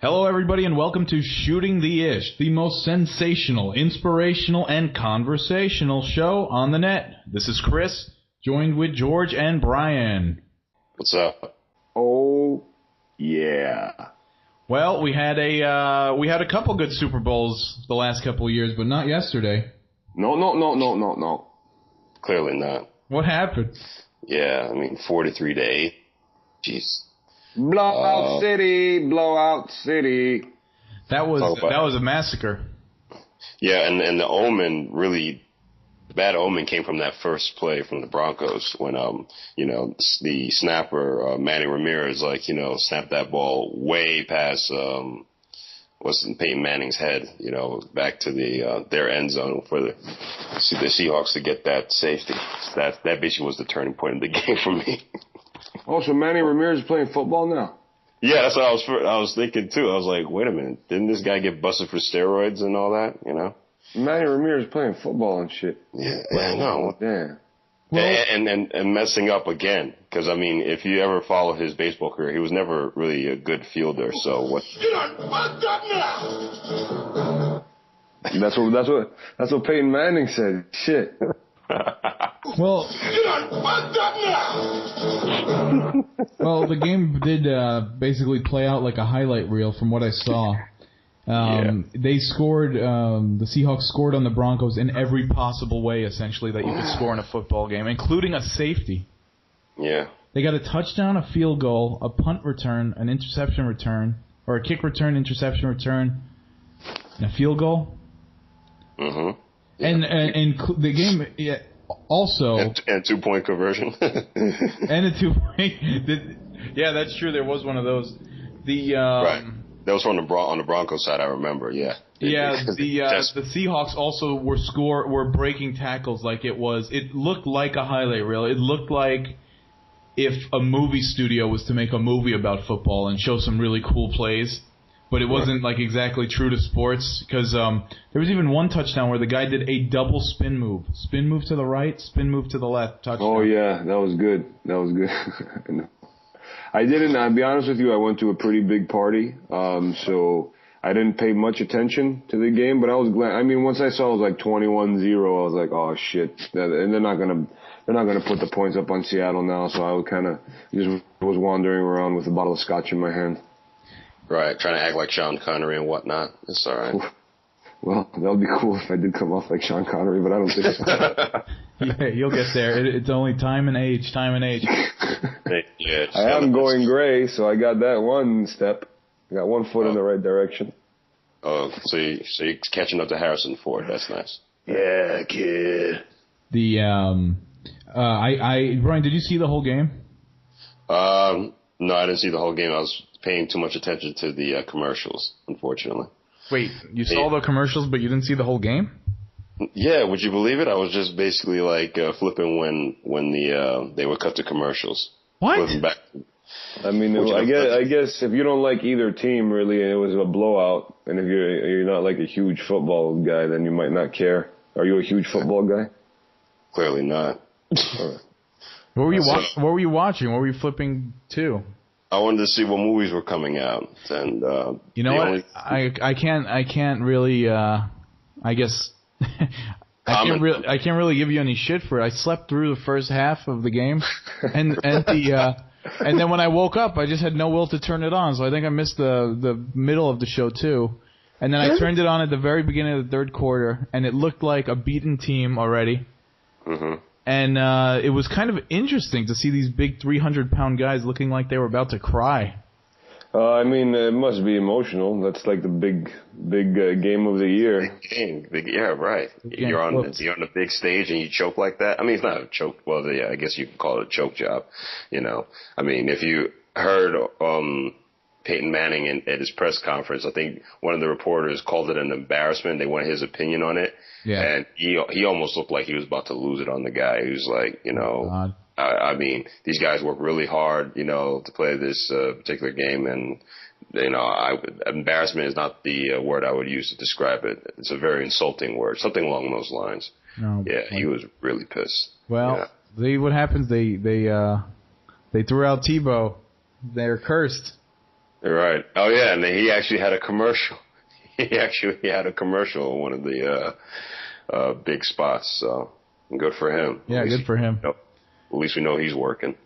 Hello, everybody, and welcome to Shooting the Ish, the most sensational, inspirational, and conversational show on the net. This is Chris, joined with George and Brian. What's up? Oh, yeah. Well, we had a couple good Super Bowls the last couple of years, but not yesterday. No. Clearly not. What happened? Yeah, 43-8. Jeez. Blowout City. That was a massacre. Yeah, and the omen really, the bad omen came from that first play from the Broncos when the snapper Manny Ramirez snapped that ball way past Peyton Manning's head, back to their end zone for the Seahawks to get that safety. That basically was the turning point of the game for me. Oh, so Manny Ramirez is playing football now? Yeah, that's what I was thinking too. I was like, wait a minute, didn't this guy get busted for steroids and all that? Manny Ramirez is playing football and shit. Yeah, I know. Damn. Well, and messing up again, because if you ever follow his baseball career, he was never really a good fielder. So what? You done fucked up now. That's what Peyton Manning said. Shit. Well, you done fucked up now. well, the game did basically play out like a highlight reel from what I saw. They scored, the Seahawks scored on the Broncos in every possible way, essentially, that you could score in a football game, including a safety. Yeah. They got a touchdown, a field goal, a punt return, an interception return, or a kick return, interception return, and a field goal. Mm-hmm. Yeah. And the game, yeah, also... And two-point conversion. And a two-point... Yeah, that's true. There was one of those. Right. That was on the Broncos side, I remember, yeah. Yeah, the Seahawks also were breaking tackles like it was. It looked like a highlight reel. It looked like if a movie studio was to make a movie about football and show some really cool plays, but it wasn't like exactly true to sports, because there was even one touchdown where the guy did a double spin move to the right, spin move to the left, touchdown. Oh yeah, that was good. I'll be honest with you, I went to a pretty big party, so I didn't pay much attention to the game, but I was glad. Once I saw it was like 21-0, I was like, oh shit. And they're not gonna put the points up on Seattle now, so I just was wandering around with a bottle of scotch in my hand. Right, trying to act like Sean Connery and whatnot. It's all right. Well, that would be cool if I did come off like Sean Connery, but I don't think so. Yeah, you'll get there. It's only time and age. Yeah, I am going gray, so I got that one step. I got 1 foot in the right direction. Oh, so you're catching up to Harrison Ford. That's nice. Yeah, kid. Brian, did you see the whole game? No, I didn't see the whole game. I was paying too much attention to the commercials, unfortunately. Wait, you saw the commercials, but you didn't see the whole game? Yeah, would you believe it? I was just basically flipping when they would cut to commercials. What? Flipping back. I guess if you don't like either team, really, and it was a blowout, and if you're not like a huge football guy, then you might not care. Are you a huge football guy? Clearly not. What were you watching? What were you flipping to? I wanted to see what movies were coming out, and you know what? I can't really. I guess I can't really give you any shit for it. I slept through the first half of the game, and then when I woke up, I just had no will to turn it on. So I think I missed the middle of the show too. And then I turned it on at the very beginning of the third quarter, and it looked like a beaten team already. Mm-hmm. And it was kind of interesting to see these big 300-pound guys looking like they were about to cry. It must be emotional. That's like the big game of the year. Big game, yeah, right. You're on the big stage and you choke like that. It's not a choke. Well, yeah, I guess you can call it a choke job. If you heard Peyton Manning at his press conference, I think one of the reporters called it an embarrassment. They wanted his opinion on it. Yeah. And he almost looked like he was about to lose it on the guy. He was like, these guys work really hard, to play this particular game, and embarrassment is not the word I would use to describe it. It's a very insulting word, something along those lines. No, yeah, he was really pissed. Well, see what happens. They threw out Tebow. They're cursed. Right. Oh yeah, and he actually had a commercial. He had a commercial in one of the big spots. So good for him. Yeah, good for him. At least we know he's working.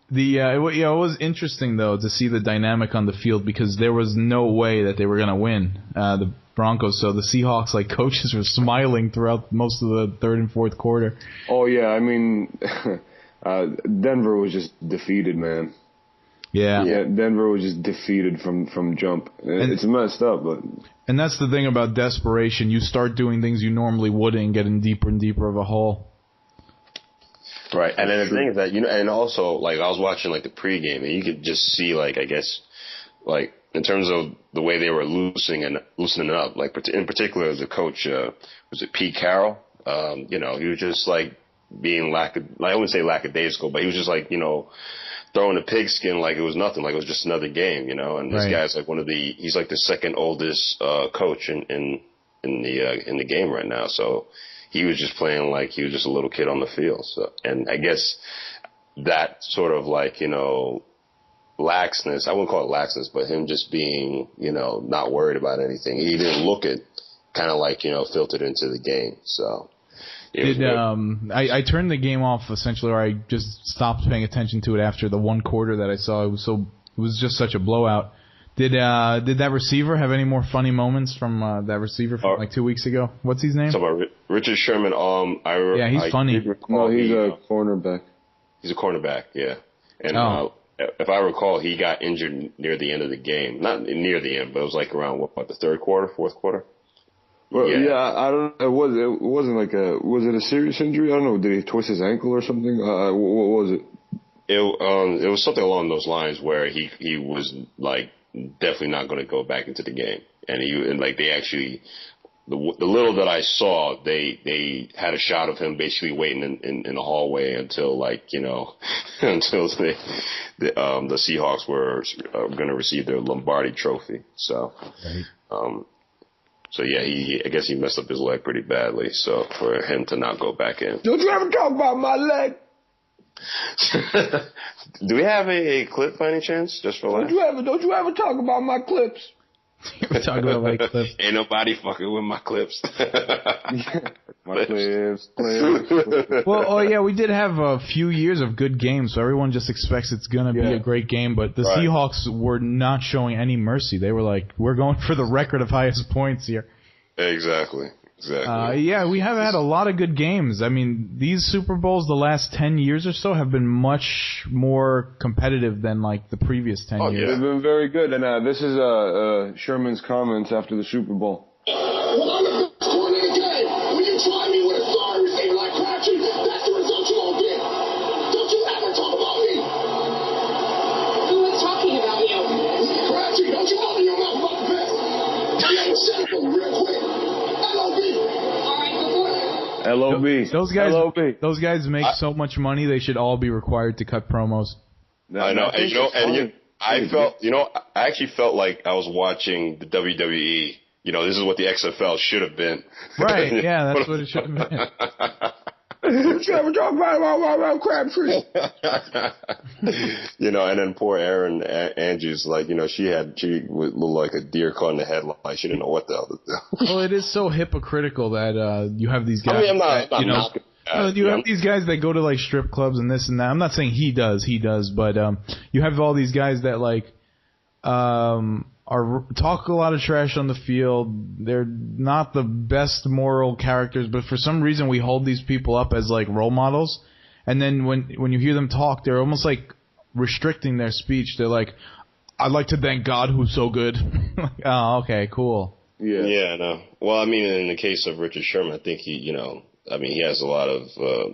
It was interesting though to see the dynamic on the field because there was no way that they were going to win the Broncos. So the Seahawks coaches were smiling throughout most of the third and fourth quarter. Oh yeah, I mean, Denver was just defeated, man. Yeah, Denver was just defeated from jump. It's messed up, but. And that's the thing about desperation. You start doing things you normally wouldn't and getting deeper and deeper of a hole. Right, and then the thing is that and also I was watching the pregame, and you could just see I guess in terms of the way they were loosening it up, in particular the coach was it Pete Carroll? He was just being I wouldn't say lackadaisical, but he was just throwing a pigskin like it was nothing, like it was just another game, And this guy's he's the second oldest coach in the game right now, so. He was just playing like he was just a little kid on the field. So, and I guess that sort of laxness, I wouldn't call it laxness, but him just being, not worried about anything. He didn't look it kind of filtered into the game. So I turned the game off essentially, or I just stopped paying attention to it after the one quarter that I saw. It was just such a blowout. Did that receiver have any more funny moments from that receiver from 2 weeks ago? What's his name? So about Richard Sherman. He's funny. No, he's a cornerback. He's a cornerback, yeah. And if I recall, he got injured near the end of the game. Not near the end, but it was around the third quarter, fourth quarter. Well, yeah, I don't. It wasn't was it a serious injury? I don't know. Did he twist his ankle or something? What was it? It was something along those lines where he was definitely not going to go back into the game, and they actually the little that I saw, they had a shot of him basically waiting in the hallway until until the Seahawks were going to receive their Lombardi Trophy. So, I guess he messed up his leg pretty badly. So for him to not go back in. Don't you ever talk about my leg? Do we have a clip by any chance? Just for Don't you ever talk about my clips? We're talking about my clips. Ain't nobody fucking with my clips. My clips. Well, we did have a few years of good games, so everyone just expects it's going to be a great game, but the Seahawks were not showing any mercy. They were we're going for the record of highest points here. Exactly. We have had a lot of good games. I mean, these Super Bowls the last 10 years or so have been much more competitive than the previous 10 years. Yeah. They've been very good. And this is Sherman's comments after the Super Bowl. Well, I'm the best corner in the game. When you try me with a sorry receiver like Crabtree, that's the result you're going to get. Don't you ever talk about me. Who was talking about you? Crabtree, don't you open your mouth about the best. Yo, shut up real quick. LOB. Those guys make so much money, they should all be required to cut promos. I know. I actually felt like I was watching the WWE. This is what the XFL should have been. Right, yeah, that's what it should have been. Don't you ever talk about Crabtree? And then poor Erin Andrews, she would look like a deer caught in the headlight. She didn't know what the hell to do. Well, it is so hypocritical that you have these guys. You have these guys that go to strip clubs and this and that. I'm not saying he does, but you have all these guys that talk a lot of trash on the field. They're not the best moral characters, but for some reason we hold these people up as role models. And then when you hear them talk, they're almost restricting their speech. They're I'd like to thank God who's so good. Oh, okay, cool. Yeah. Yeah, no. Well, I mean, in the case of Richard Sherman, I think he has a lot of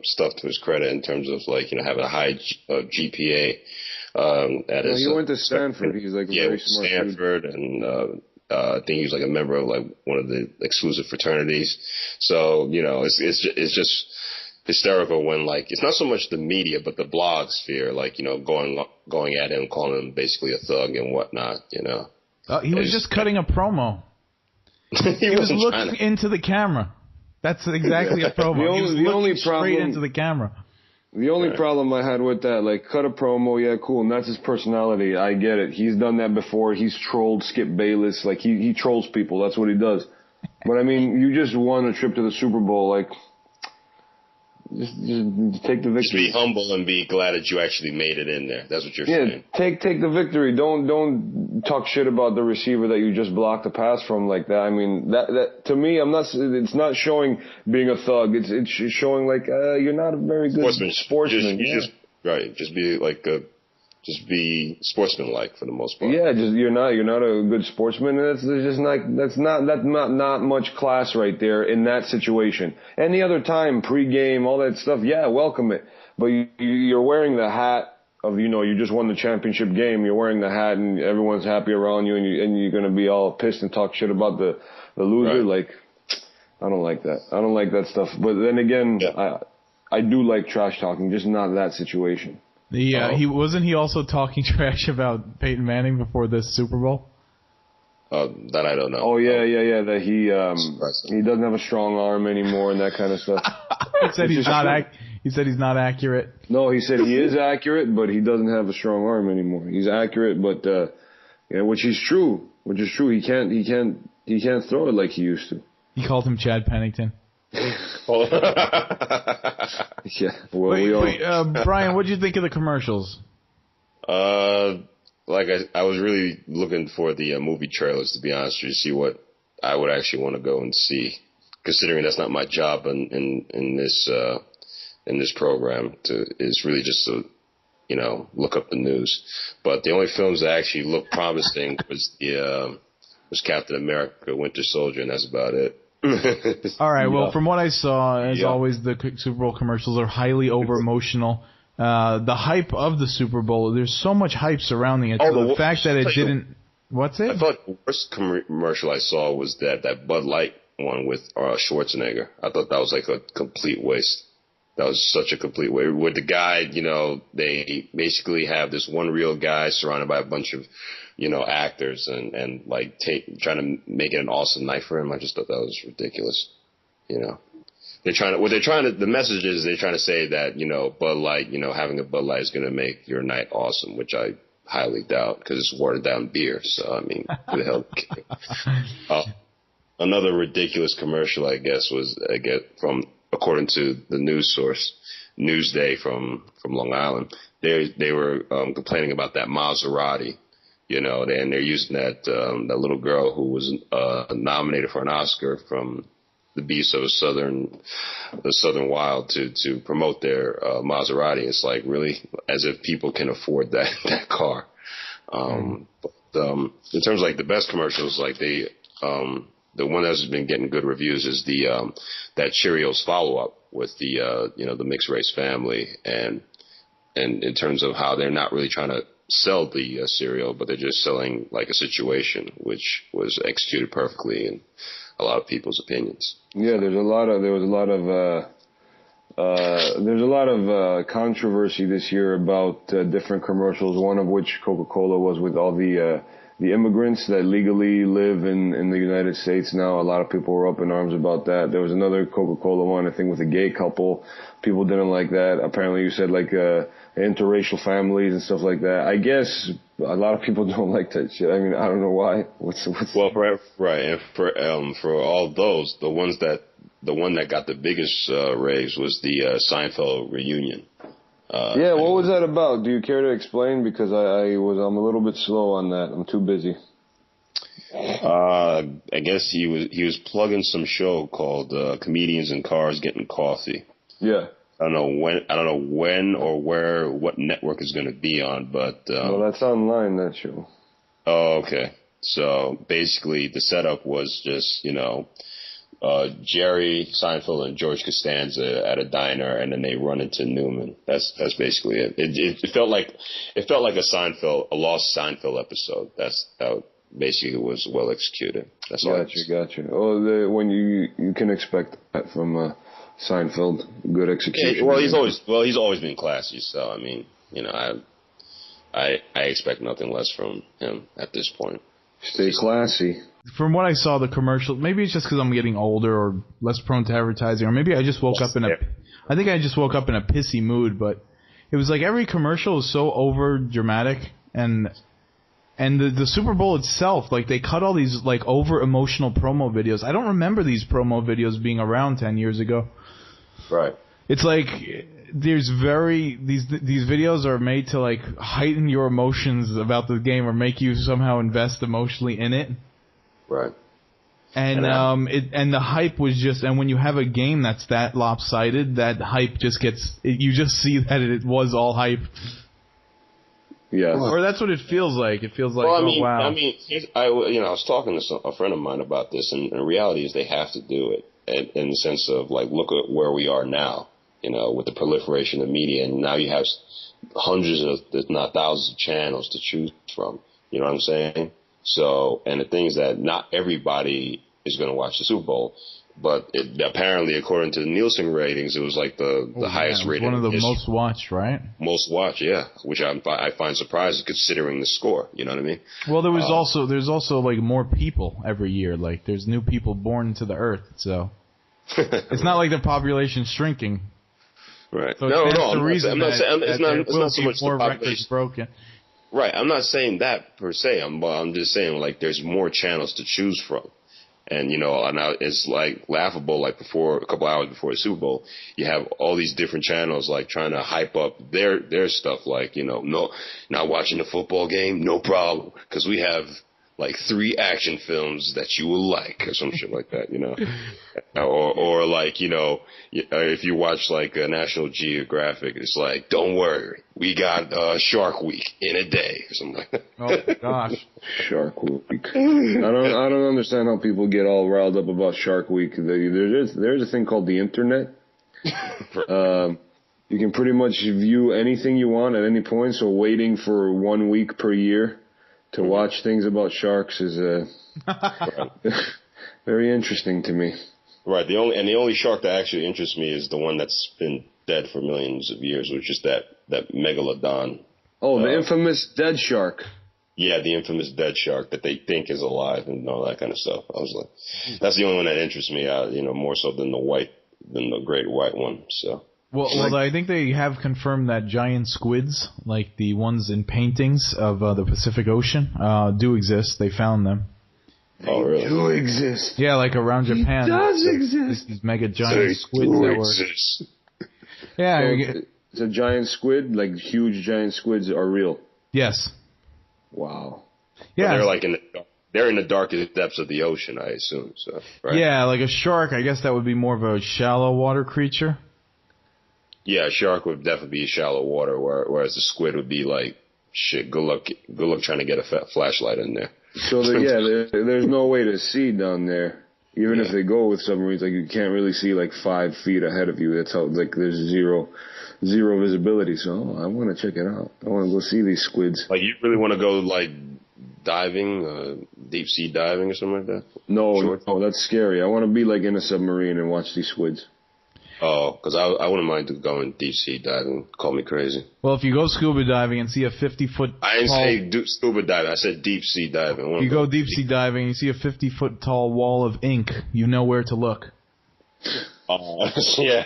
stuff to his credit in terms of having a high GPA. He went to Stanford. He's a very smart Stanford, and I think he was a member of one of the exclusive fraternities. So it's just hysterical when it's not so much the media but the blog sphere going at him, calling him basically a thug and whatnot. He was just cutting a promo. He was looking into the camera. That's exactly a promo. The only problem straight into the camera. The only problem I had with that, like, cut a promo, yeah, cool, and that's his personality. I get it. He's done that before. He's trolled Skip Bayless. Like, he trolls people. That's what he does. But, I mean, you just won a trip to the Super Bowl. Like, just take the victory. Just be humble and be glad that you actually made it in there. That's what you're saying. Take the victory. Don't talk shit about the receiver that you just blocked the pass from like that. I mean, that to me, it's not showing being a thug. It's showing like you're not a very good sportsman. Just be sportsmanlike for the most part. Yeah, you're not a good sportsman. And that's not much class right there in that situation. Any other time, pregame, all that stuff, yeah, welcome it. But you're wearing the hat of, you just won the championship game. You're wearing the hat and everyone's happy around you, and you're gonna be all pissed and talk shit about the loser. Right. Like, I don't like that. I don't like that stuff. But then again, I do like trash talking, just not that situation. He also talking trash about Peyton Manning before this Super Bowl? That I don't know. Oh yeah. That he doesn't have a strong arm anymore and that kind of stuff. He said he's not accurate. No, he said he is accurate, but he doesn't have a strong arm anymore. He's accurate, but which is true. He can't throw it like he used to. He called him Chad Pennington. Yeah. Well, Brian, what did you think of the commercials? Like I was really looking for the movie trailers, to be honest with you, to see what I would actually want to go and see. Considering that's not my job in this program, is really just to look up the news. But the only films that actually looked promising was Captain America: Winter Soldier, and that's about it. All right. Well, from what I saw, as always, the Super Bowl commercials are highly over-emotional. The hype of the Super Bowl, there's so much hype surrounding it. So the fact that it didn't... What's it? I thought the worst commercial I saw was that Bud Light one with Schwarzenegger. I thought that was like a complete waste. That was such a complete waste. With the guy, they basically have this one real guy surrounded by a bunch of actors and like trying to make it an awesome night for him. I just thought that was ridiculous. The message is they're trying to say that, Bud Light, having a Bud Light is going to make your night awesome, which I highly doubt because it's watered down beer. So, I mean, who the hell? Another ridiculous commercial, I guess, was according to the news source, Newsday from Long Island. They were complaining about that Maserati. And they're using that little girl who was nominated for an Oscar from the Beast of the Southern Wild to promote their Maserati. It's like, really, as if people can afford that car. But in terms of like the best commercials, like the one that's been getting good reviews is that Cheerios follow up with the mixed race family, and in terms of how they're not really trying to sell the cereal, but they're just selling like a situation, which was executed perfectly in a lot of people's opinions. Yeah, there was a lot of controversy this year about different commercials. One of which Coca-Cola was with all the immigrants that legally live in the United States now. A lot of people were up in arms about that. There was another Coca-Cola one, I think, with a gay couple. People didn't like that. Apparently, you said like interracial families and stuff like that. I guess a lot of people don't like that shit. I mean, I don't know why. And for all those, the one that got the biggest raves was the Seinfeld reunion. What was that about? Do you care to explain? Because I'm a little bit slow on that. I'm too busy. I guess he was plugging some show called Comedians in Cars Getting Coffee. Yeah. I don't know when or where, what network is going to be on, but well, that's online, that show. Oh, okay. So basically, the setup was just Jerry Seinfeld and George Costanza at a diner, and then they run into Newman. That's basically it. It felt like a lost Seinfeld episode. That basically was well executed. That's all. Gotcha. Oh, when you can expect that from Seinfeld, good execution. Yeah, he's always been classy. So I mean, I expect nothing less from him at this point. Stay classy. From what I saw, the commercial, maybe it's just because I'm getting older or less prone to advertising, or maybe I just woke up in I think I just woke up in a pissy mood, but it was like every commercial was so over dramatic, and the Super Bowl itself, like they cut all these like over emotional promo videos. I don't remember these promo videos being around 10 years ago. Right. It's like these videos are made to like heighten your emotions about the game or make you somehow invest emotionally in it. Right. And the hype was just, and when you have a game that's that lopsided, that hype just gets, you just see that it was all hype. Yeah. Or that's what it feels like. It feels like, wow. I was talking to a friend of mine about this, and the reality is they have to do it in the sense of, like, look at where we are now, with the proliferation of media, and now you have hundreds of, if not thousands of channels to choose from. You know what I'm saying? So, and the thing is that not everybody is going to watch the Super Bowl, but apparently, according to the Nielsen ratings, it was like the highest rated. One of the most watched, right? Most watched, yeah. Which I find surprising considering the score. You know what I mean? Well, there's also like more people every year. Like there's new people born into the earth, so it's not like the population's shrinking. Right. So No. I'm not saying it's not so much more the population records broken. Right. I'm not saying that per se. I'm just saying like there's more channels to choose from. And, it's like laughable, like a couple hours before the Super Bowl, you have all these different channels like trying to hype up their stuff. Like, no, not watching the football game, no problem. Cause we have like 3 action films that you will like or some shit like that, or like, if you watch like a National Geographic, it's like, don't worry, we got Shark Week in a day or something like that. Oh gosh. Shark Week. I don't understand how people get all riled up about Shark Week. There's a thing called the internet. You can pretty much view anything you want at any point, so waiting for 1 week per year to watch things about sharks is very interesting to me. Right. The only shark that actually interests me is the one that's been dead for millions of years, which is that megalodon. Oh, the infamous dead shark. Yeah, the infamous dead shark that they think is alive and all that kind of stuff. I was like, that's the only one that interests me, more so than the great white one. So. Well, I think they have confirmed that giant squids, like the ones in paintings of the Pacific Ocean, do exist. They found them. Oh, really? They do exist. Yeah, like around Japan. It does exist. These mega giant squids that exist. were. Yeah. So it's a giant squid, like huge giant squids are real. Yes. Wow. Yeah. But they're like they're in the darkest depths of the ocean, I assume. So. Right? Yeah, like a shark. I guess that would be more of a shallow water creature. Yeah, a shark would definitely be shallow water, whereas the squid would be like, shit, good luck trying to get a flashlight in there. So, there's no way to see down there. Even if they go with submarines, like, you can't really see, like, 5 feet ahead of you. That's how, like, there's zero visibility. So, I want to check it out. I want to go see these squids. Like, you really want to go, like, diving, deep sea diving or something like that? No, that's scary. I want to be, like, in a submarine and watch these squids. Oh, because I wouldn't mind going deep sea diving. Call me crazy. Well, if you go scuba diving and see a 50-foot I didn't say scuba diving. I said deep sea diving. If you go deep sea diving and you see a 50-foot tall wall of ink, you know where to look. Yeah,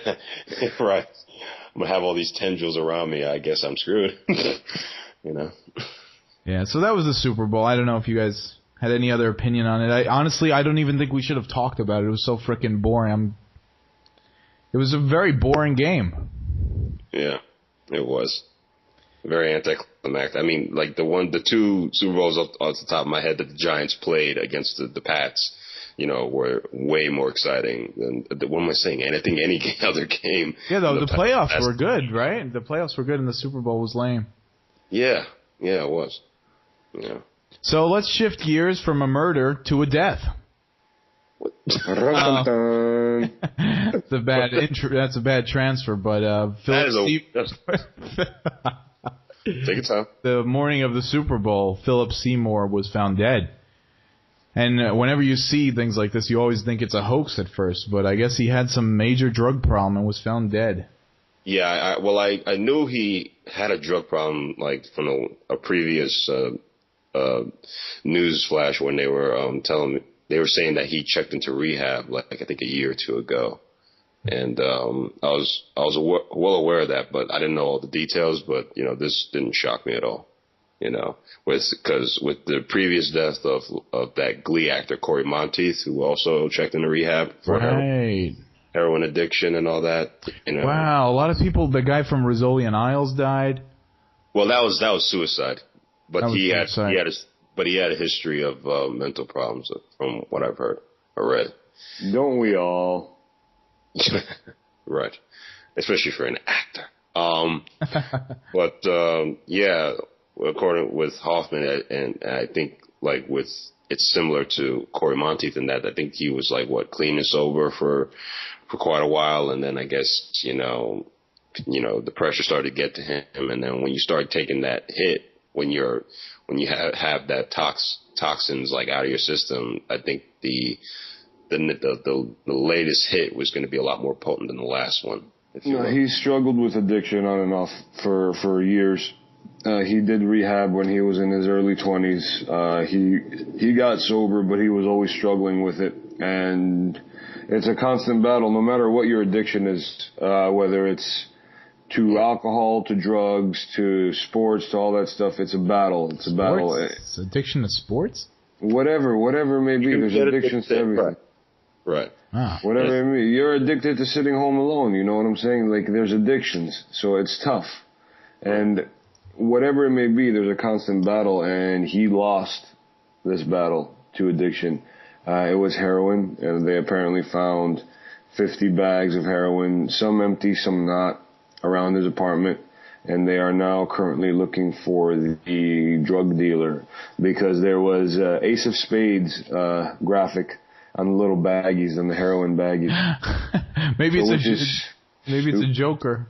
right. I'm going to have all these tendrils around me. I guess I'm screwed. Yeah, so that was the Super Bowl. I don't know if you guys had any other opinion on it. Honestly, I don't even think we should have talked about it. It was so freaking boring. It was a very boring game. Yeah, it was. Very anticlimactic. I mean, like the 2 Super Bowls off the top of my head that the Giants played against the Pats, were way more exciting than, what am I saying? Any other game. Yeah, though, the playoffs were good, right? The playoffs were good and the Super Bowl was lame. Yeah, it was. Yeah. So let's shift gears from a murder to a death. That's a bad that's a bad transfer, but Take your time. The morning of the Super Bowl, Philip Seymour was found dead. And whenever you see things like this, you always think it's a hoax at first, but I guess he had some major drug problem and was found dead. Yeah, I knew he had a drug problem, like from a previous news flash when they were telling me. They were saying that he checked into rehab, like I think a year or 2 ago. And I was well aware of that, but I didn't know all the details. But this didn't shock me at all. Because with the previous death of that Glee actor Corey Monteith, who also checked into rehab for heroin addiction and all that. Wow, a lot of people. The guy from Rizzoli and Isles died. Well, that was suicide, but he had a history of mental problems, from what I've heard or read. Don't we all? Right, especially for an actor. But yeah, according with Hoffman, and I think it's similar to Corey Monteith in that I think he was clean and sober for quite a while, and then I guess the pressure started to get to him, and then when you start taking that hit, when you have that toxins out of your system, I think the latest hit was going to be a lot more potent than the last one. He struggled with addiction on and off for years. He did rehab when he was in his early 20s. He got sober, but he was always struggling with it, and it's a constant battle, no matter what your addiction is, whether it's to alcohol, to drugs, to sports, to all that stuff. It's a battle. It's a battle. It's addiction to sports? Whatever it may be. There's addictions to everything. Right. Whatever it may be. You're addicted to sitting home alone. You know what I'm saying? There's addictions. So it's tough. And whatever it may be, there's a constant battle. And he lost this battle to addiction. It was heroin. And they apparently found 50 bags of heroin, some empty, some not, around his apartment, and they are now currently looking for the drug dealer because there was Ace of Spades graphic on the little baggies, on the heroin baggies. Maybe it's a joker.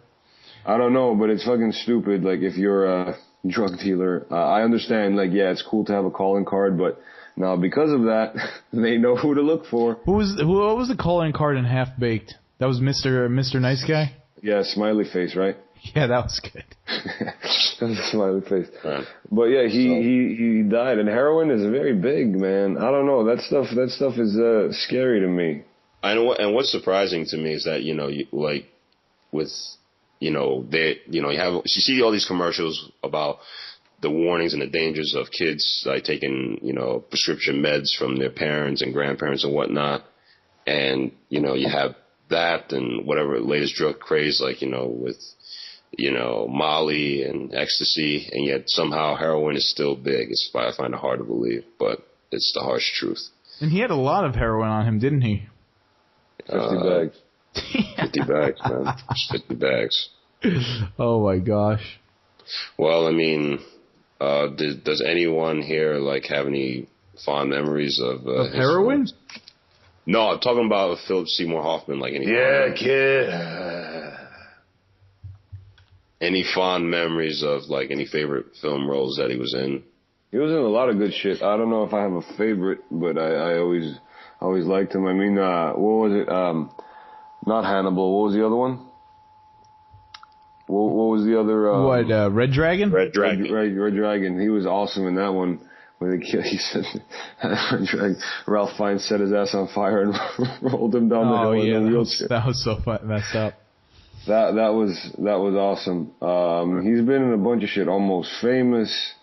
I don't know, but it's fucking stupid. If you're a drug dealer, I understand. It's cool to have a calling card, but now because of that, they know who to look for. What was the calling card in Half Baked? That was Mr. Nice Guy? Yeah, smiley face, right? Yeah, that was good. That was a smiley face. Right. But yeah, he died, and heroin is very big, man. I don't know, that stuff is scary to me. And what's surprising to me is that you see all these commercials about the warnings and the dangers of kids taking prescription meds from their parents and grandparents and whatnot, and you have that and whatever latest drug craze, with, Molly and ecstasy, and yet somehow heroin is still big. I find it hard to believe, but it's the harsh truth. And he had a lot of heroin on him, didn't he? 50 bags. 50 bags, man. 50 bags. Oh my gosh. Well, I mean, does anyone here have any fond memories of heroin? No, I'm talking about Philip Seymour Hoffman. Kid. Any fond memories of any favorite film roles that he was in? He was in a lot of good shit. I don't know if I have a favorite, but I always liked him. I mean, what was it? Not Hannibal. What was the other one? What was the other? Red Dragon? Red Dragon. Red Dragon. He was awesome in that one. When he said, Ralph Fiennes set his ass on fire and rolled him down the hill in a wheelchair. That was so messed up. That was awesome. He's been in a bunch of shit. Almost Famous.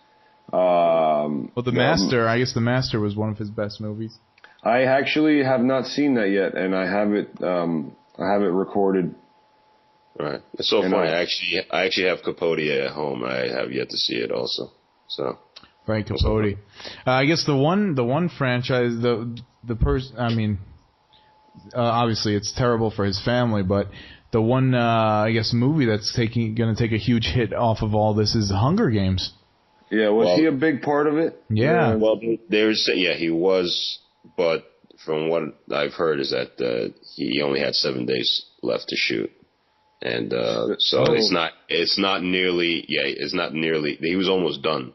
The Master. I guess The Master was one of his best movies. I actually have not seen that yet, and I have it recorded. Right. It's so funny. I actually have Capote at home. I have yet to see it also. So. Frank Capote. I guess the one franchise, the person. I mean, obviously it's terrible for his family, but the one I guess movie that's going to take a huge hit off of all this is Hunger Games. Yeah, was he a big part of it? Yeah. Well, he was, but from what I've heard is that he only had 7 days left to shoot. And so it's not nearly. He was almost done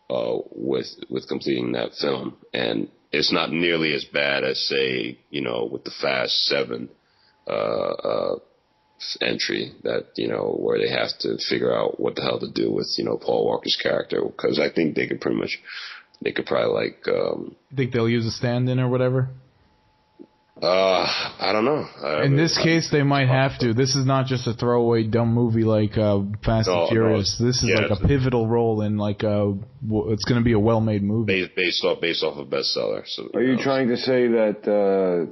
with completing that film, and it's not nearly as bad as, say, with the Fast 7 entry that where they have to figure out what the hell to do with Paul Walker's character, because I think they could probably think they'll use a stand-in or whatever. I don't know. In this case, they might have to. This is not just a throwaway dumb movie like Fast and Furious. This is like a pivotal role in like it's going to be a well-made movie. Based off a bestseller. So, are you trying to say that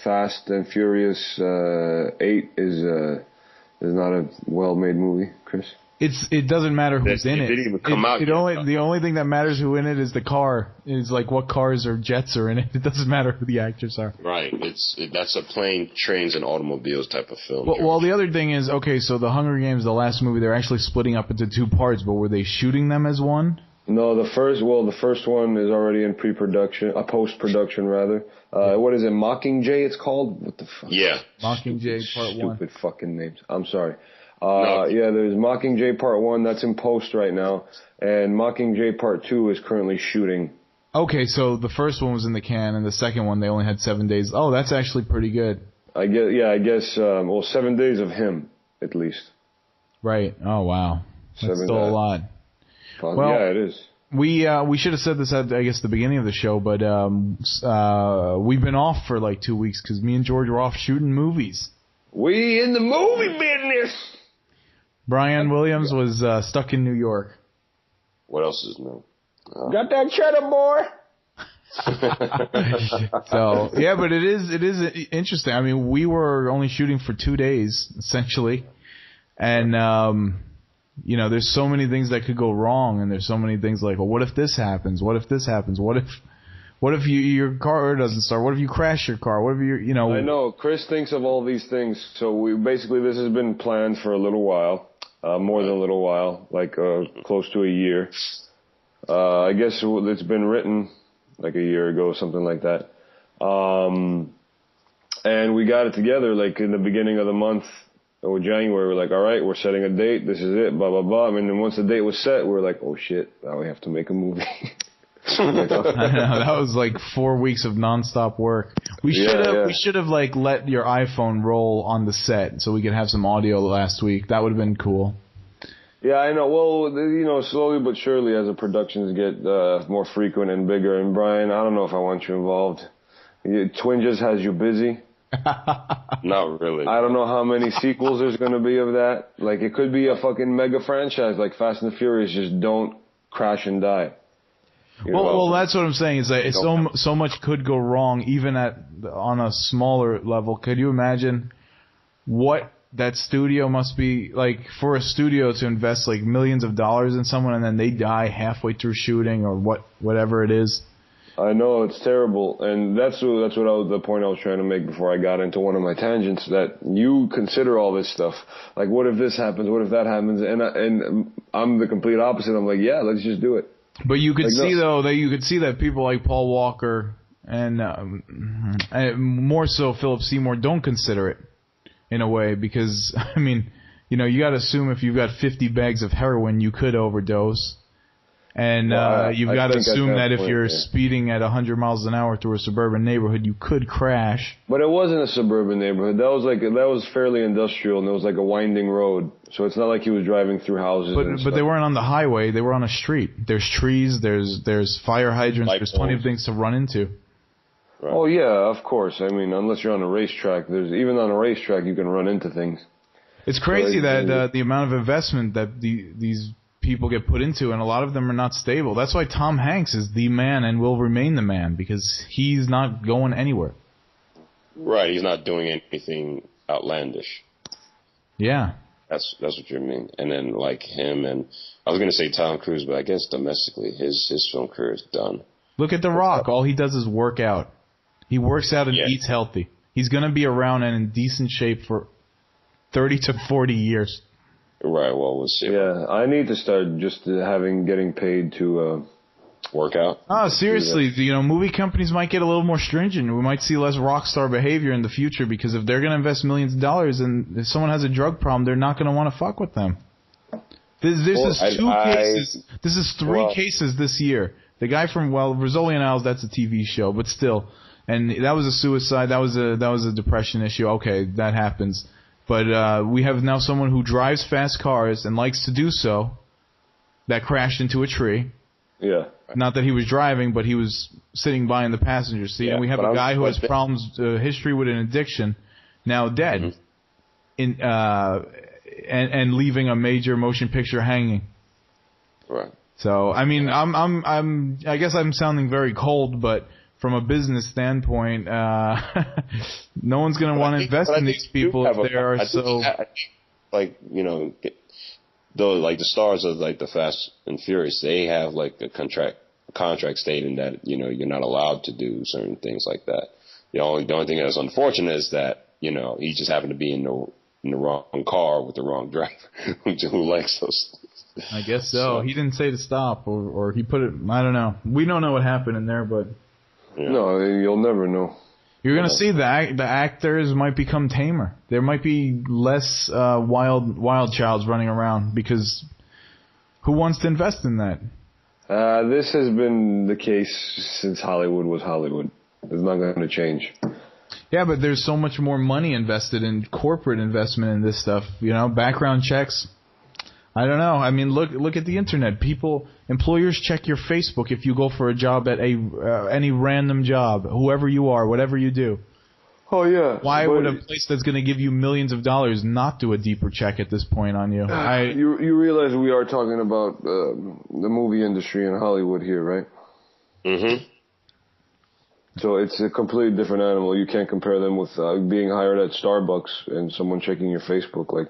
Fast and Furious 8 is not a well-made movie, Chris? It doesn't matter who's in it. The only thing that matters who in it is the car. Is like what cars or jets are in it. It doesn't matter who the actors are. Right. That's a plane, trains, and automobiles type of film. Well, the other thing is, okay, so the Hunger Games, the last movie, they're actually splitting up into 2 parts. But were they shooting them as one? No, the first one is already in post-production rather. What is it? Mockingjay it's called? What the fuck? Yeah. Mockingjay Part 1. Stupid fucking names. I'm sorry. Yeah, there's Mockingjay Part 1, that's in post right now, and Mockingjay Part 2 is currently shooting. Okay, so the first one was in the can, and the second one they only had 7 days. Oh, that's actually pretty good. I guess 7 days of him, at least. Right. Oh, wow. That's still a lot. Well, yeah, it is. We should have said this at, I guess, the beginning of the show, but we've been off for like 2 weeks because me and George were off shooting movies. We in the movie business! Brian Williams was stuck in New York. What else is new? Got that cheddar, boy? So, yeah, but it is interesting. I mean, we were only shooting for 2 days, essentially. And, there's so many things that could go wrong, and there's so many things like, well, what if this happens? What if this happens? What if your car doesn't start? What if you crash your car? What if I know. Chris thinks of all these things. So this has been planned for a little while. More than a little while, like close to a year. I guess it's been written like a year ago, something like that. And we got it together like in the beginning of the month, or January. We're like, all right, we're setting a date. This is it, blah, blah, blah. And then once the date was set, we're like, oh, shit, now we have to make a movie. I know, that was like 4 weeks of nonstop work. We should have like let your iPhone roll on the set so we could have some audio last week. That would have been cool. Yeah, I know. Well, slowly but surely as the productions get more frequent and bigger. And Brian, I don't know if I want you involved. Twin just has you busy. Not really. I don't know how many sequels there's going to be of that. Like, it could be a fucking mega franchise like Fast and the Furious. Just don't crash and die. Well, that's what I'm saying. Is that so much could go wrong, even on a smaller level. Could you imagine what that studio must be like for a studio to invest like millions of dollars in someone and then they die halfway through shooting or whatever it is? I know, it's terrible, and that's the point I was trying to make before I got into one of my tangents. That you consider all this stuff, like what if this happens, what if that happens, and I'm the complete opposite. I'm like, yeah, let's just do it. But you could see that people like Paul Walker and more so Philip Seymour don't consider it in a way because I mean, you got to assume if you've got 50 bags of heroin, you could overdose. And you've got to assume that if you're speeding at 100 miles an hour through a suburban neighborhood, you could crash. But it wasn't a suburban neighborhood. That was fairly industrial, and it was like a winding road. So it's not like he was driving through houses. But they weren't on the highway. They were on a street. There's trees. There's fire hydrants. There's plenty of things to run into. Right. Oh yeah, of course. I mean, unless you're on a racetrack, even on a racetrack you can run into things. It's crazy that the amount of investment that these people get put into, and a lot of them are not stable. That's why Tom Hanks is the man and will remain the man, because he's not going anywhere. Right, he's not doing anything outlandish. Yeah. That's what you mean. And then like him, and I was going to say Tom Cruise, but I guess domestically his film career is done. Look at The Rock. All he does is work out. He works out and eats healthy. He's going to be around and in decent shape for 30 to 40 years. Right, well, we'll see. Yeah, I need to start just getting paid to work out. Oh, seriously, movie companies might get a little more stringent. We might see less rock star behavior in the future, because if they're going to invest millions of dollars and if someone has a drug problem, they're not going to want to fuck with them. This is three cases this year. The guy from, Rizzoli and Isles, that's a TV show, but still. And that was a suicide, that was a depression issue. Okay, that happens. But we have now someone who drives fast cars and likes to do so that crashed into a tree. Yeah. Not that he was driving, but he was sitting by in the passenger seat. And we have a guy who has problems, history with an addiction, now dead, and leaving a major motion picture hanging. Right. So, I mean, I guess I'm sounding very cold, but from a business standpoint, no one's going to want to invest in these people if they are so. Like, you know, though, like the stars of like the Fast and Furious, they have like a contract stating that, you know, you're not allowed to do certain things like that. The only thing that's unfortunate is that, you know, he just happened to be in the wrong car with the wrong driver who likes those. I guess so. He didn't say to stop, or he put it. I don't know. We don't know what happened in there, but no, you'll never know. You're gonna see the actors might become tamer. There might be less wild childs running around because who wants to invest in that? This has been the case since Hollywood was Hollywood. It's not going to change. Yeah, but there's so much more money invested in corporate investment in this stuff. You know, background checks. I don't know. I mean, look at the internet. Employers check your Facebook if you go for a job at any random job, whoever you are, whatever you do. Oh yeah. Why would a place that's going to give you millions of dollars not do a deeper check at this point on you? You realize we are talking about the movie industry in Hollywood here, right? Mm-hmm. So it's a completely different animal. You can't compare them with being hired at Starbucks and someone checking your Facebook like.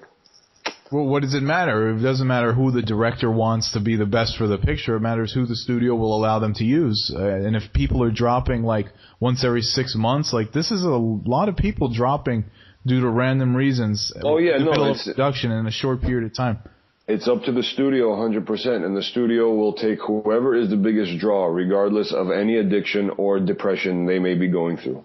Well, what does it matter? It doesn't matter who the director wants to be the best for the picture. It matters who the studio will allow them to use. And if people are dropping like once every 6 months, like this is a lot of people dropping due to random reasons. Oh yeah, no, it's production in a short period of time. It's up to the studio 100%, and the studio will take whoever is the biggest draw, regardless of any addiction or depression they may be going through.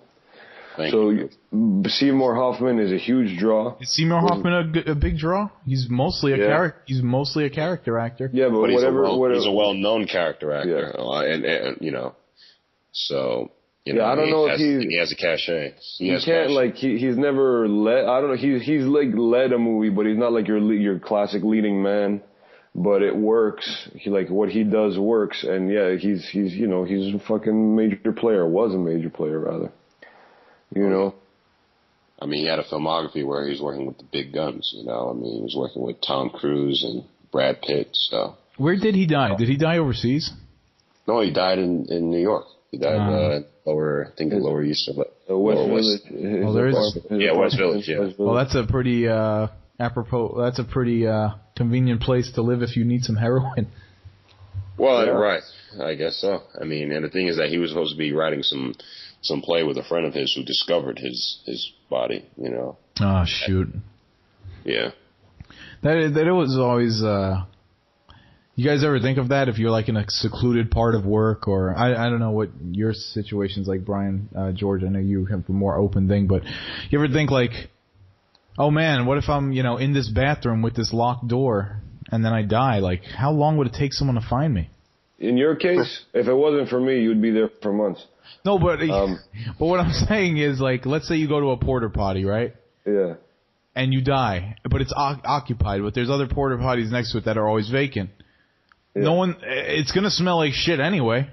Seymour Hoffman is a huge draw. Is Seymour Hoffman a big draw? He's mostly a character. He's mostly a character actor. Yeah, but he's a well-known character actor, and you know, so you know, I don't know if he has a cachet. He's never led. I don't know. He's like led a movie, but he's not like your classic leading man. But it works. What he does works, and yeah, he's a fucking major player. Was a major player rather. You know? I mean, he had a filmography where he was working with the big guns, you know? I mean, he was working with Tom Cruise and Brad Pitt, so. Where did he die? Did he die overseas? No, he died in New York. He died Lower East of it. West Village. West Village, yeah. Well, that's a pretty, that's a pretty convenient place to live if you need some heroin. Well, right. I guess so. I mean, and the thing is that he was supposed to be writing some play with a friend of his who discovered his body, you know. Oh, shoot. Yeah. That was always, you guys ever think of that if you're like in a secluded part of work, or I don't know what your situation's like, Brian, George, I know you have a more open thing, but you ever think like, oh man, what if I'm, you know, in this bathroom with this locked door and then I die? Like, how long would it take someone to find me? In your case, if it wasn't for me, you'd be there for months. No, but what I'm saying is, like, let's say you go to a porta potty, right? Yeah. And you die, but it's occupied, but there's other porta potties next to it that are always vacant. Yeah. No one, it's gonna smell like shit anyway.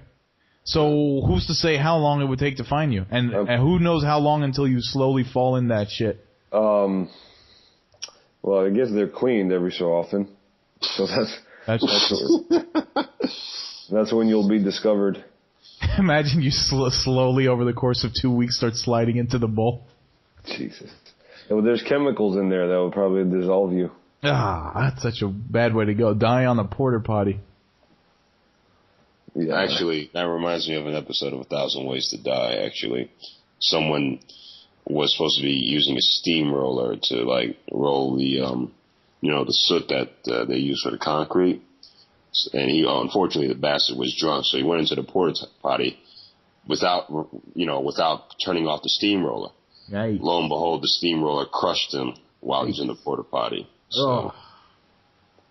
So who's to say how long it would take to find you? And who knows how long until you slowly fall in that shit? Well, I guess they're cleaned every so often. So that's when you'll be discovered. Imagine you slowly over the course of 2 weeks start sliding into the bowl. Jesus. Yeah, well, there's chemicals in there that will probably dissolve you. That's such a bad way to go. Die on the porta potty. Yeah. Actually, that reminds me of an episode of 1,000 Ways to Die, actually. Someone was supposed to be using a steamroller to, like, roll the, the soot that they use for the concrete. And unfortunately, the bastard was drunk, so he went into the porta potty without turning off the steamroller. Right. Lo and behold, the steamroller crushed him while he's in the porta potty. So,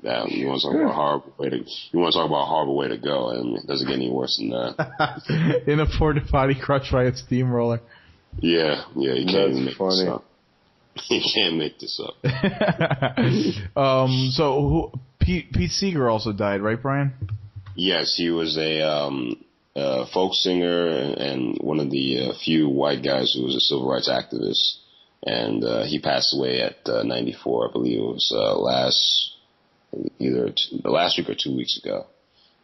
you want to talk about a horrible way to go, and it doesn't get any worse than that. In a porta potty, crushed by a steamroller. Yeah, you can't even make this up. You can't make this up. So Pete Seeger also died, right, Brian? Yes, he was a folk singer and one of the few white guys who was a civil rights activist. And he passed away at 94, I believe it was either the last week or 2 weeks ago.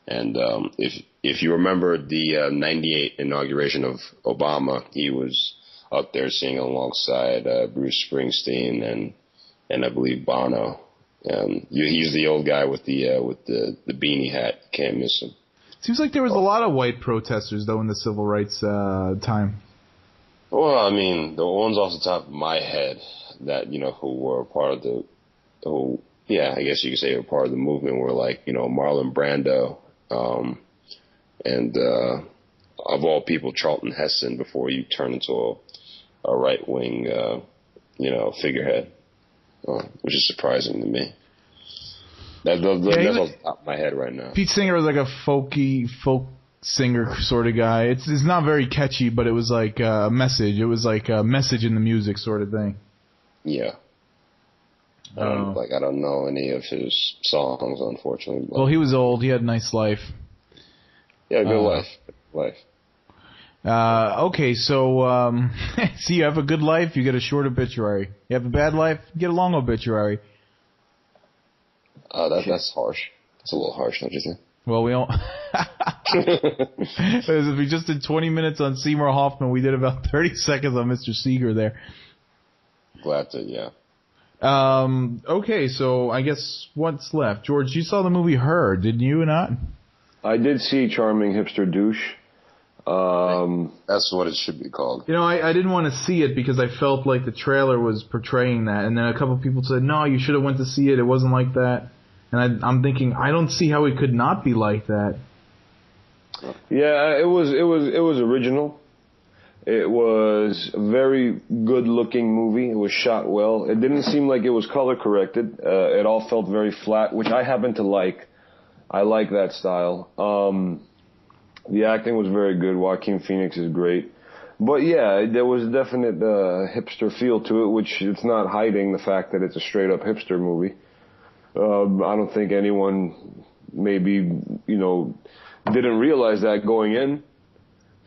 And if you remember the 98 inauguration of Obama, he was up there singing alongside Bruce Springsteen and I believe Bono. He's the old guy with the beanie hat. Can't miss him. Seems like there was a lot of white protesters though in the civil rights time. Well, I mean, the ones off the top of my head that who were part of I guess you could say were part of the movement were like Marlon Brando, and of all people, Charlton Heston before you turn into a right wing figurehead, which is surprising to me. That's off the top of my head right now. Pete Singer was like a folk singer sort of guy. It's not very catchy, but it was like a message. It was like a message in the music sort of thing. Yeah. I don't know any of his songs, unfortunately. Well, he was old. He had a nice life. Yeah, good life. Okay, so see, you have a good life, you get a short obituary. You have a bad life, you get a long obituary. That's harsh. That's a little harsh, don't you think? Well, we don't. We just did 20 minutes on Seymour Hoffman. We did about 30 seconds on Mr. Seeger there. Glad to, yeah. Okay, so I guess what's left? George, you saw the movie Her, didn't you or not? I did see Charming Hipster Douche. That's what it should be called. I didn't want to see it because I felt like the trailer was portraying that, and then a couple people said, no, you should have went to see it. It wasn't like that. And I'm thinking, I don't see how it could not be like that. Yeah, it was original. It was a very good-looking movie. It was shot well. It didn't seem like it was color-corrected. It all felt very flat, which I happen to like. I like that style. The acting was very good. Joaquin Phoenix is great. But yeah, there was a definite hipster feel to it, which it's not hiding the fact that it's a straight-up hipster movie. I don't think anyone maybe, didn't realize that going in.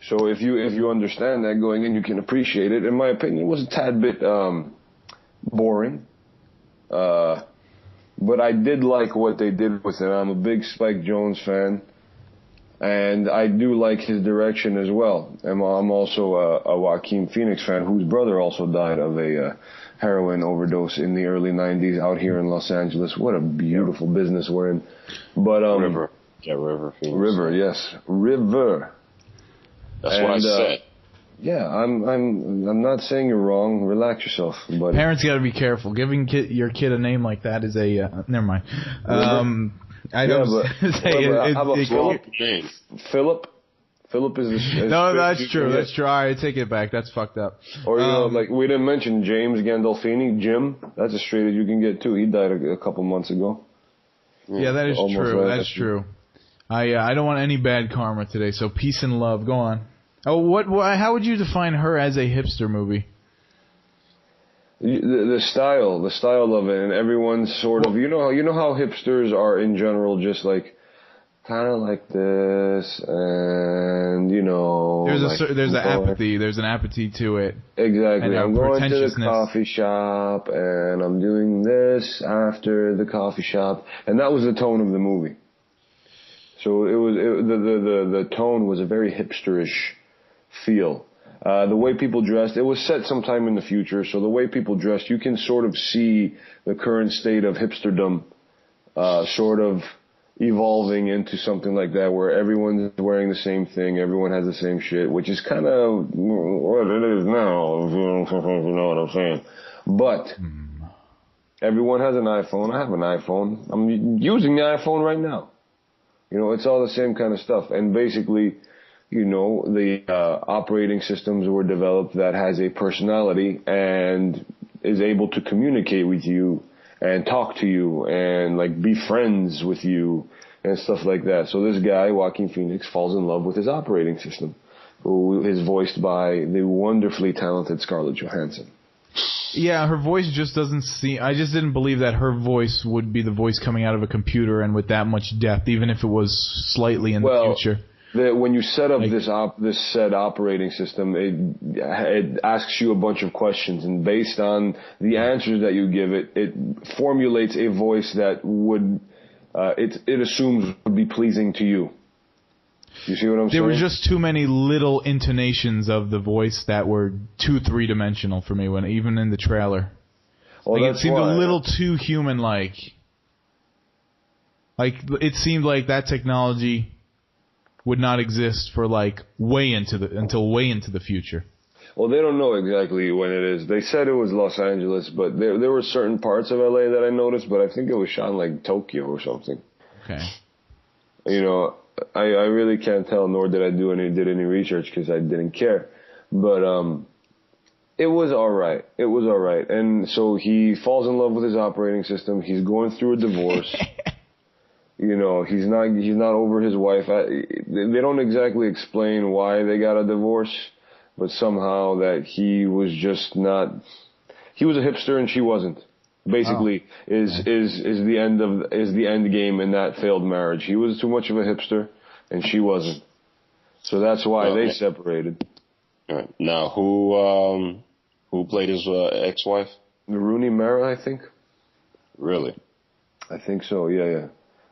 So if you understand that going in, you can appreciate it. In my opinion, it was a tad bit boring. But I did like what they did with it. I'm a big Spike Jonze fan, and I do like his direction as well. And I'm also a Joaquin Phoenix fan, whose brother also died of a heroin overdose in the early 90s out here in Los Angeles. What a beautiful business we're in. But River. Yeah, River Phoenix. River, yes. River. That's what I said. Yeah, I'm not saying you're wrong. Relax yourself, buddy. Parents got to be careful. Giving your kid a name like that is a never mind. I don't say Philip. Philip is no, that's true. That's true. All right, take it back. That's fucked up. Or like we didn't mention James Gandolfini, Jim. That's as straight as you can get too. He died a couple months ago. Yeah, that is true. That's true. I don't want any bad karma today. So peace and love. Go on. Oh, how would you define Her as a hipster movie? The style of it, and everyone's sort of you know how hipsters are in general, just like kind of like this, and there's an apathy. There's an apathy to it. Exactly. I'm going to the coffee shop, and I'm doing this after the coffee shop, and that was the tone of the movie. So the tone was a very hipsterish feel. The way people dressed, it was set sometime in the future, so the way people dressed, you can sort of see the current state of hipsterdom sort of evolving into something like that, where everyone's wearing the same thing, everyone has the same shit, which is kind of what it is now, if you know what I'm saying. But everyone has an iPhone. I have an iPhone. I'm using the iPhone right now. It's all the same kind of stuff. And basically, the operating systems were developed that has a personality and is able to communicate with you and talk to you and like be friends with you and stuff like that. So this guy, Joaquin Phoenix, falls in love with his operating system, who is voiced by the wonderfully talented Scarlett Johansson. Yeah, her voice just doesn't seem... I just didn't believe that her voice would be the voice coming out of a computer and with that much depth, even if it was slightly in the future. When you set up this said operating system, it asks you a bunch of questions, and based on the answers that you give it, it formulates a voice that would it assumes would be pleasing to you. You see what I'm saying? There were just too many little intonations of the voice that were too three-dimensional for me, even in the trailer. Well, it seemed a little too human-like. Like, it seemed like that technology would not exist for until way into the future. Well, they don't know exactly when it is. They said it was Los Angeles, but there were certain parts of LA that I noticed, but I think it was shot in Tokyo or something. Okay. You know, I really can't tell, nor did I did any research because I didn't care. But it was all right. It was all right. And so he falls in love with his operating system. He's going through a divorce. You know, he's not over his wife. They don't exactly explain why they got a divorce, but somehow that he was just not. He was a hipster and she wasn't. Basically, is the end game in that failed marriage. He was too much of a hipster, and she wasn't. So that's why they separated. All right. Now, who played his ex-wife? Rooney Mara, I think. Really? I think so. Yeah.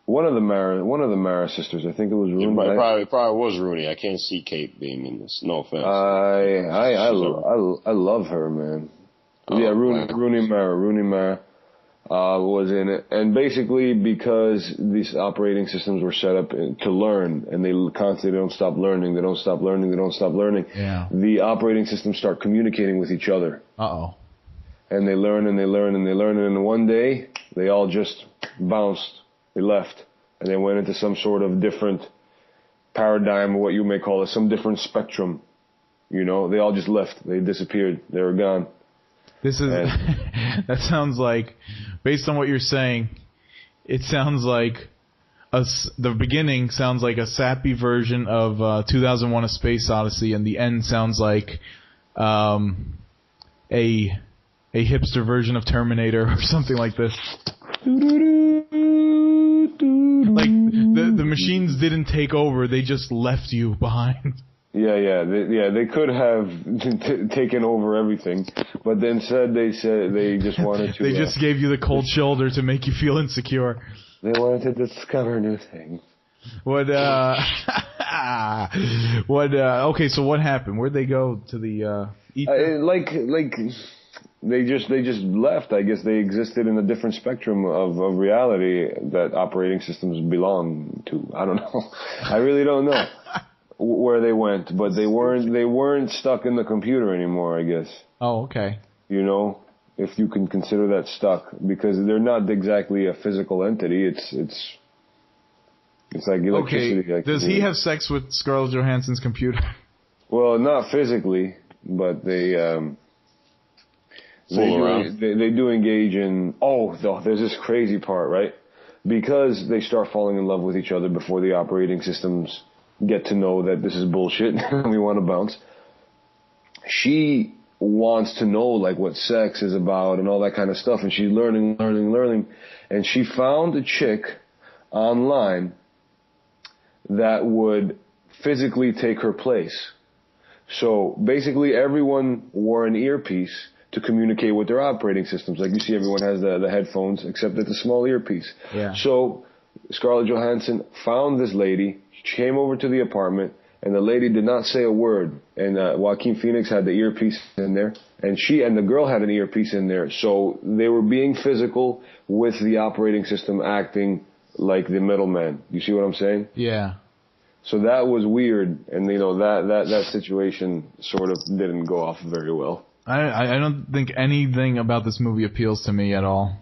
One of the Mara sisters. I think it was Rooney. It probably was Rooney. I can't see Kate being in this. No offense. I love her, man. Yeah, Rooney Mara was in it, and basically because these operating systems were set up to learn, and they constantly don't stop learning. Yeah. The operating systems start communicating with each other. And they learn, and one day they all just bounced. They left, and they went into some sort of different paradigm, or what you may call it, some different spectrum. You know, they all just left. They disappeared. They were gone. That sounds like, based on what you're saying, it sounds like the beginning sounds like a sappy version of 2001: A Space Odyssey, and the end sounds like a hipster version of Terminator or something like this. Like the machines didn't take over; they just left you behind. Yeah. They could have taken over everything, but instead they just wanted to. They just gave you the cold shoulder to make you feel insecure. They wanted to discover new things. Okay, so what happened? Where'd they go to the? They just left. I guess they existed in a different spectrum of reality that operating systems belong to. I don't know. I really don't know where they went, but they weren't stuck in the computer anymore, I guess. Oh, okay. You know, if you can consider that stuck, because they're not exactly a physical entity. It's like electricity. Okay. Does he have sex with Scarlett Johansson's computer? Well, not physically, but they do engage in. There's this crazy part, right? Because they start falling in love with each other before the operating systems get to know that this is bullshit and we want to bounce. She wants to know what sex is about and all that kind of stuff, and she's learning, and she found a chick online that would physically take her place. So basically everyone wore an earpiece to communicate with their operating systems. Like you see, everyone has the headphones, except it's a small earpiece. Yeah. So Scarlett Johansson found this lady. She came over to the apartment, and the lady did not say a word. And Joaquin Phoenix had the earpiece in there, and the girl had an earpiece in there. So they were being physical with the operating system acting like the middleman. You see what I'm saying? Yeah. So that was weird, and that situation sort of didn't go off very well. I don't think anything about this movie appeals to me at all.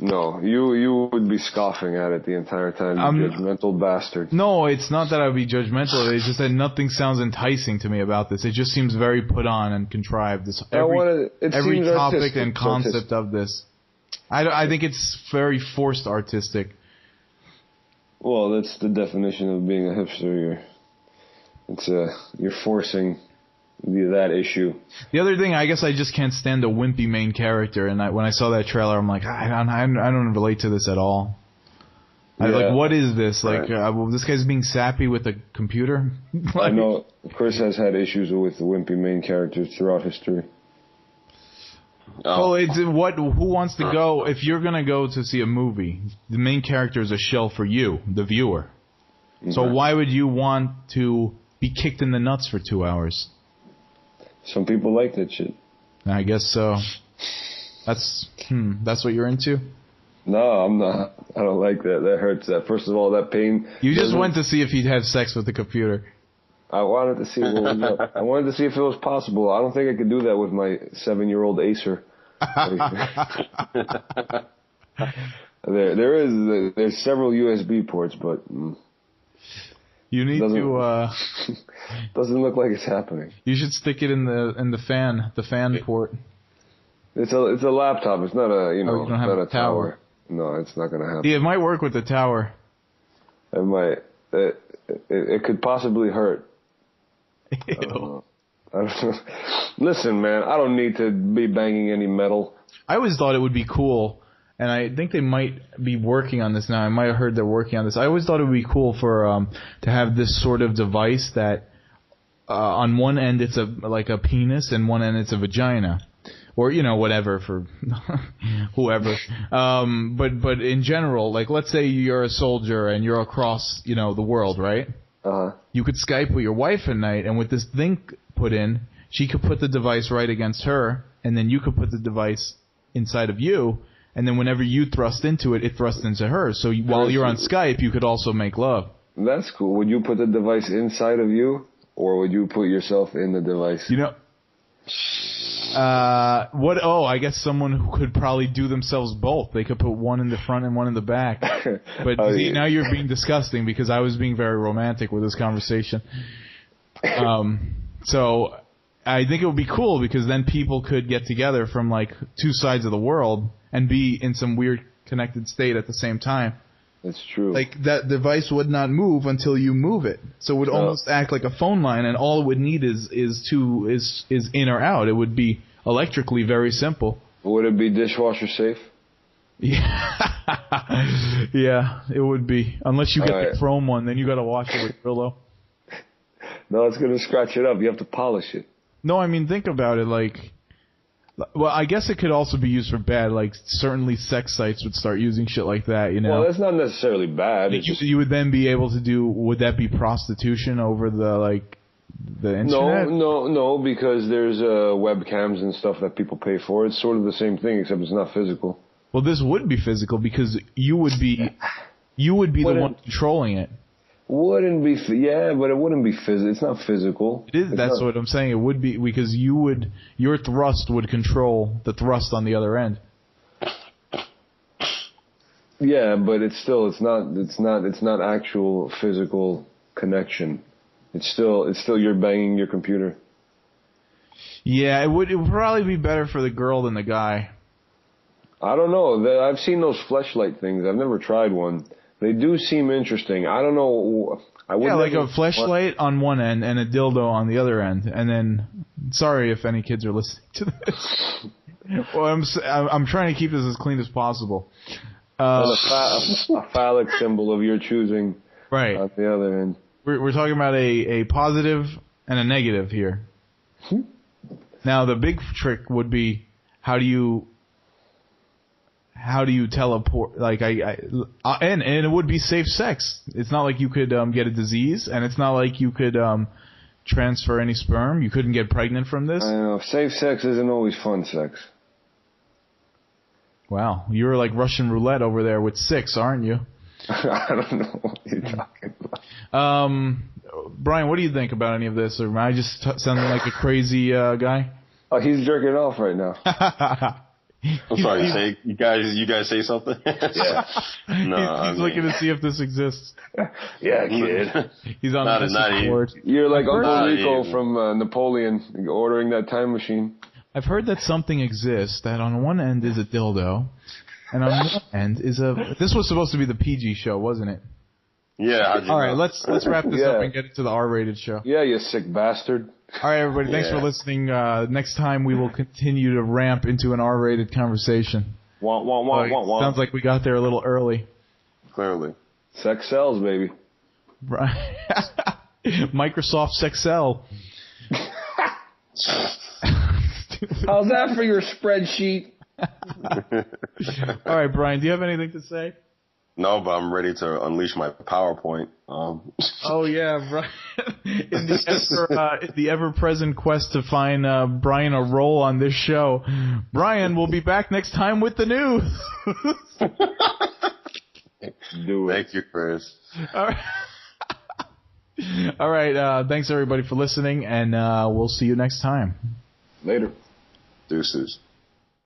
No, you would be scoffing at it the entire time, you judgmental bastard. No, it's not that I would be judgmental. It's just that nothing sounds enticing to me about this. It just seems very put on and contrived. Every topic and concept of this. I think it's very forced artistic. Well, that's the definition of being a hipster. You're forcing that issue. The other thing, I guess I just can't stand a wimpy main character, and when I saw that trailer, I'm like, I don't relate to this at all. Yeah. Like, what is this? Like, Right. This guy's being sappy with a computer? I know Chris has had issues with wimpy main characters throughout history. Well, who wants to go, if you're going to go to see a movie, the main character is a shell for you, the viewer. Mm-hmm. So why would you want to be kicked in the nuts for 2 hours? Some people like that shit. I guess so. That's what you're into? No, I'm not. I don't like that. That hurts. That first of all, that pain. You just went to see if he'd have sex with the computer. I wanted to see what was up. I wanted to see if it was possible. I don't think I could do that with my 7-year-old Acer. There's several USB ports, but you need to. Doesn't look like it's happening. You should stick it in the fan port. It's a laptop. It's not a you don't have not a tower. No, it's not going to happen. Yeah, it might work with the tower. It might. It could possibly hurt. I don't know. Listen, man, I don't need to be banging any metal. I always thought it would be cool, and I think they might be working on this now. I might have heard they're working on this. I always thought it would be cool for to have this sort of device that on one end it's like a penis and one end it's a vagina. Or, whatever for whoever. But in general, like, let's say you're a soldier and you're across, the world, right? Uh-huh. You could Skype with your wife at night, and with this thing put in, she could put the device right against her, and then you could put the device inside of you, and then whenever you thrust into it, it thrusts into her. So while you're on Skype, you could also make love. That's cool. Would you put the device inside of you, or would you put yourself in the device? I guess someone who could probably do themselves both. They could put one in the front and one in the back. But now you're being disgusting because I was being very romantic with this conversation. So I think it would be cool because then people could get together from like two sides of the world and be in some weird connected state at the same time. That's true. Like that device would not move until you move it, so it would almost act like a phone line, and all it would need is in or out. It would be electrically very simple. Would it be dishwasher safe? Yeah, yeah, it would be. Unless you get the chrome one, then you got to wash it with Brillo. No, it's gonna scratch it up. You have to polish it. No, I mean think about it. Well, I guess it could also be used for bad. Like, certainly sex sites would start using shit like that, Well, that's not necessarily bad. You would then be able to do, would that be prostitution over the internet? No, because there's webcams and stuff that people pay for. It's sort of the same thing, except it's not physical. Well, this would be physical because you would be the one controlling it. Wouldn't be, but it wouldn't be physical. It's not physical. It is. That's what I'm saying. It would be because your thrust would control the thrust on the other end. Yeah, but it's not actual physical connection. It's still you're banging your computer. Yeah, it would probably be better for the girl than the guy. I don't know. I've seen those fleshlight things. I've never tried one. They do seem interesting. I don't know. Like a fleshlight on one end and a dildo on the other end. And then, sorry if any kids are listening to this. Well, I'm trying to keep this as clean as possible. A phallic symbol of your choosing. Right. On the other end. We're talking about a positive and a negative here. Now, the big trick would be how do you teleport? And it would be safe sex. It's not like you could get a disease, and it's not like you could transfer any sperm. You couldn't get pregnant from this. I know. Safe sex isn't always fun sex. Wow, you're like Russian roulette over there with 6, aren't you? I don't know what you're talking about. Brian, what do you think about any of this? Or am I just sounding like a crazy guy? Oh, he's jerking off right now. I'm sorry, you guys say something? Yeah. No, he's looking to see if this exists. Yeah, kid. He's on the message board. You're like Uncle Rico from Napoleon ordering that time machine. I've heard that something exists that on one end is a dildo, and on the other end is a... This was supposed to be the PG show, wasn't it? Yeah. All right, let's wrap this up and get it to the R-rated show. Yeah, you sick bastard. All right, everybody. Thanks for listening. Next time we will continue to ramp into an R-rated conversation. Sounds like we got there a little early. Clearly. Sex sells, baby. Right. Microsoft Excel. How's that for your spreadsheet? All right, Brian, do you have anything to say? No, but I'm ready to unleash my PowerPoint. Oh yeah, Brian. In the ever-present quest to find Brian a role on this show, Brian will be back next time with the news. Do it. Thank you, Chris. All right. Thanks everybody for listening, and we'll see you next time. Later. Deuces.